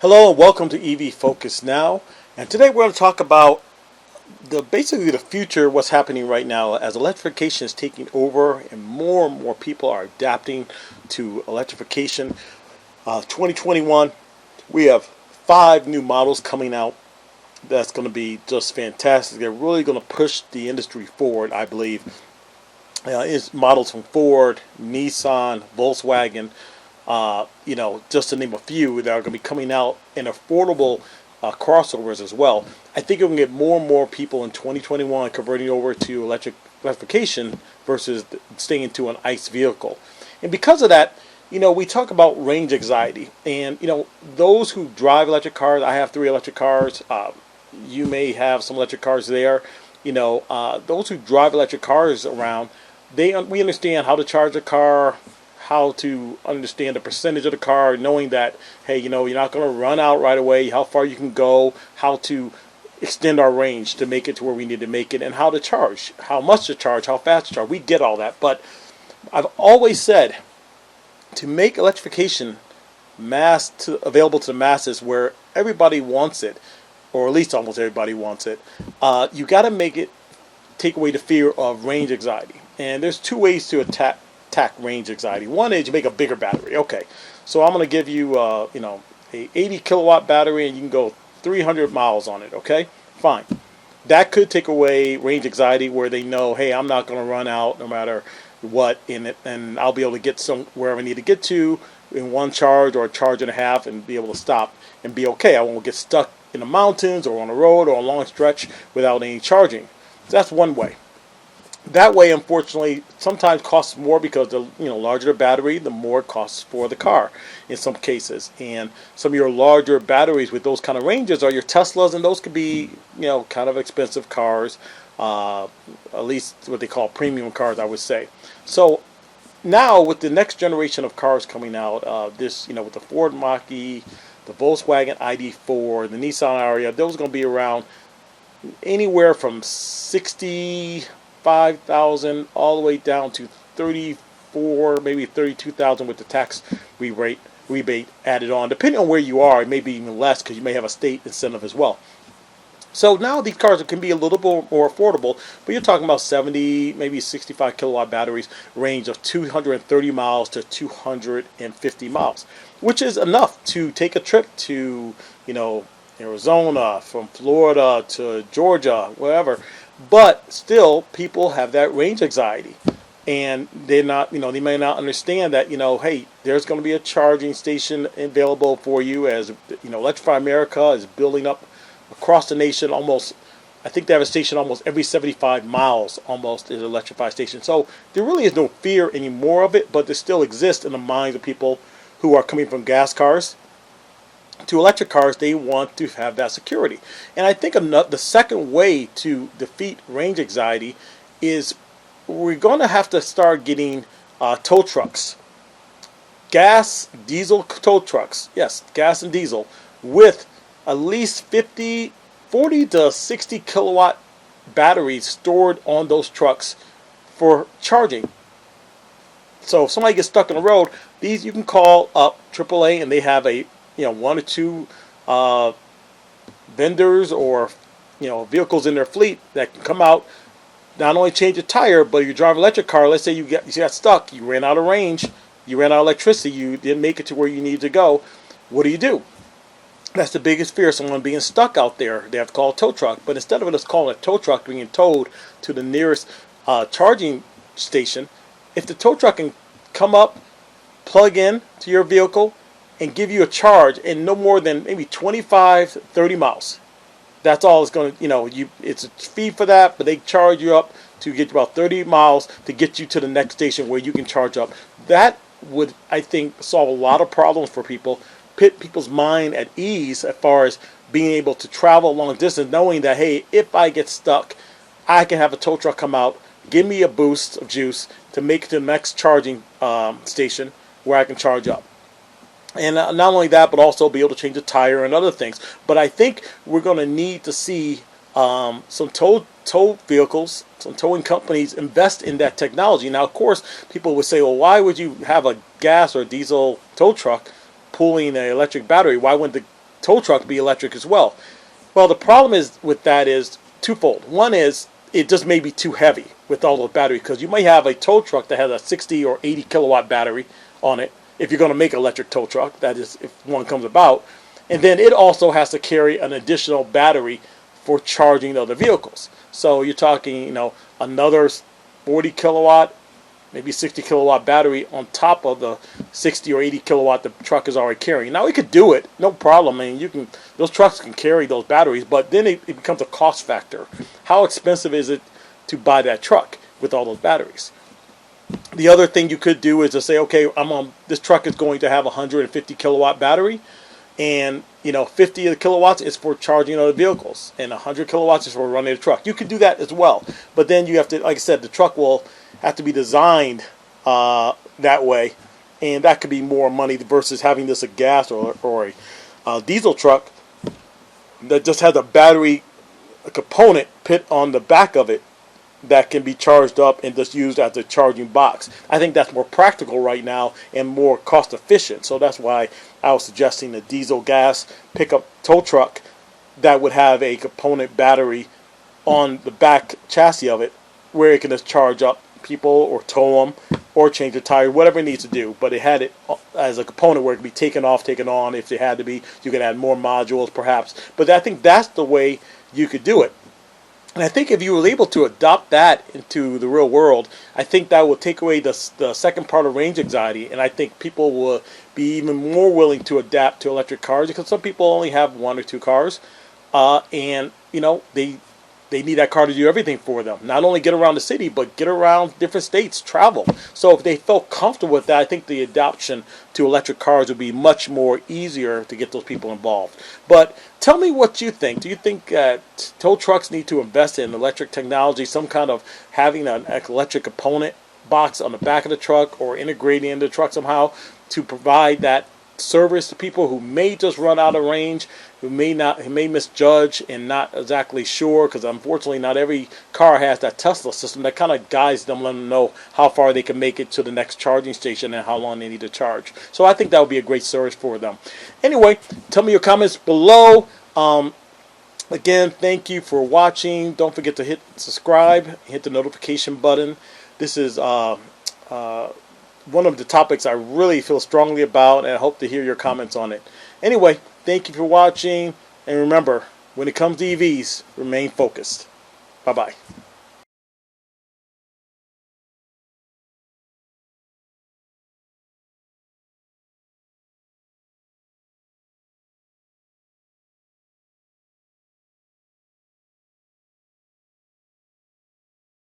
Hello and welcome to EV Focus Now. And today we're going to talk about basically the future, what's happening right now as electrification is taking over and more people are adapting to electrification. 2021, we have 5 new models coming out. That's going to be just fantastic. They're really going to push the industry forward, I believe. It's models from Ford, Nissan, Volkswagen, just to name a few that are going to be coming out in affordable crossovers as well. I think we're going to get more and more people in 2021 converting over to electrification versus staying to an ICE vehicle. And because of that, we talk about range anxiety. And, those who drive electric cars, I have 3 electric cars. You may have some electric cars there. Those who drive electric cars around, we understand how to charge a car, how to understand the percentage of the car, knowing that, hey, you're not going to run out right away, how far you can go, how to extend our range to make it to where we need to make it, and how to charge, how much to charge, how fast to charge. We get all that. But I've always said to make electrification available to the masses where everybody wants it, or at least almost everybody wants it, you got to take away the fear of range anxiety. And there's 2 ways to attack range anxiety. One is you make a bigger battery. Okay, so I'm going to give you, a 80 kilowatt battery, and you can go 300 miles on it. Okay, fine. That could take away range anxiety, where they know, hey, I'm not going to run out no matter what in it, and I'll be able to get wherever I need to get to in one charge or a charge and a half, and be able to stop and be okay. I won't get stuck in the mountains or on the road or a long stretch without any charging. So that's one way. That way, unfortunately, sometimes costs more because the larger the battery, the more it costs for the car in some cases. And some of your larger batteries with those kind of ranges are your Teslas, and those could be kind of expensive cars, at least what they call premium cars, I would say. So now with the next generation of cars coming out, with the Ford Mach-E, the Volkswagen ID4, the Nissan Ariya, those are going to be around anywhere from 65,000 all the way down to 34, maybe 32,000 with the tax rebate added on. Depending on where you are, it may be even less because you may have a state incentive as well. So now these cars can be a little bit more affordable, but you're talking about 70, maybe 65 kilowatt batteries, range of 230 miles to 250 miles, which is enough to take a trip to, Arizona, from Florida to Georgia, wherever. But still, people have that range anxiety, and they may not understand that, hey, there's going to be a charging station available for you, as Electrify America is building up across the nation. Almost, I think they have a station almost every 75 miles, almost, is an electrified station. So there really is no fear anymore of it, but there still exists in the minds of people who are coming from gas cars to electric cars. They want to have that security. And I think the second way to defeat range anxiety is we're going to have to start getting tow trucks, gas, diesel tow trucks, yes, gas and diesel, with at least 40 to 60 kilowatt batteries stored on those trucks for charging. So if somebody gets stuck on the road, these you can call up AAA, and they have a 1 or 2 vendors or vehicles in their fleet that can come out, not only change a tire, but if you drive an electric car, let's say you got stuck, you ran out of range, you ran out of electricity, you didn't make it to where you needed to go. What do? That's the biggest fear, someone being stuck out there. They have to call a tow truck. But instead of just calling a tow truck, being towed to the nearest charging station, if the tow truck can come up, plug in to your vehicle, and give you a charge in no more than maybe 25, 30 miles. That's all it's going to, it's a fee for that, but they charge you up to get about 30 miles to get you to the next station where you can charge up. That would, I think, solve a lot of problems for people, put people's mind at ease as far as being able to travel a long distance, knowing that, hey, if I get stuck, I can have a tow truck come out, give me a boost of juice to make it to the next charging station where I can charge up. And not only that, but also be able to change a tire and other things. But I think we're going to need to see some tow vehicles, some towing companies invest in that technology. Now, of course, people would say, well, why would you have a gas or diesel tow truck pulling an electric battery? Why wouldn't the tow truck be electric as well. Well, the problem is with that is twofold. One is it just may be too heavy with all those batteries, because you might have a tow truck that has a 60 or 80 kilowatt battery on it, if you're going to make an electric tow truck, that is, if one comes about. And then it also has to carry an additional battery for charging other vehicles. So you're talking, another 40 kilowatt, maybe 60 kilowatt battery on top of the 60 or 80 kilowatt the truck is already carrying. Now, it could do it, no problem. I mean, those trucks can carry those batteries, but then it becomes a cost factor. How expensive is it to buy that truck with all those batteries? The other thing you could do is to say, okay, this truck is going to have a 150 kilowatt battery, and 50 of the kilowatts is for charging other vehicles, and 100 kilowatts is for running the truck. You could do that as well, but then you have to, like I said, the truck will have to be designed that way, and that could be more money versus having this a gas or a diesel truck that just has a battery component put on the back of it that can be charged up and just used as a charging box. I think that's more practical right now and more cost efficient. So that's why I was suggesting a diesel gas pickup tow truck that would have a component battery on the back chassis of it, where it can just charge up people or tow them or change the tire, whatever it needs to do. But it had it as a component where it could be taken off, taken on if it had to be. You could add more modules perhaps. But I think that's the way you could do it. And I think if you were able to adopt that into the real world, I think that will take away the second part of range anxiety. And I think people will be even more willing to adapt to electric cars, because some people only have one or two cars. And, they need that car to do everything for them. Not only get around the city, but get around different states, travel. So if they felt comfortable with that, I think the adoption to electric cars would be much more easier to get those people involved. But tell me what you think. Do you think tow trucks need to invest in electric technology, some kind of having an electric component box on the back of the truck, or integrating into the truck somehow to provide that service to people who may just run out of range, who may misjudge and not exactly sure, because unfortunately not every car has that Tesla system that kind of guides them, let them know how far they can make it to the next charging station and how long they need to charge. So I think that would be a great service for them. Anyway, tell me your comments below. Again, thank you for watching. Don't forget to hit subscribe, hit the notification button. This is one of the topics I really feel strongly about, and I hope to hear your comments on it. Anyway, thank you for watching, and remember, when it comes to EVs, remain focused. Bye-bye.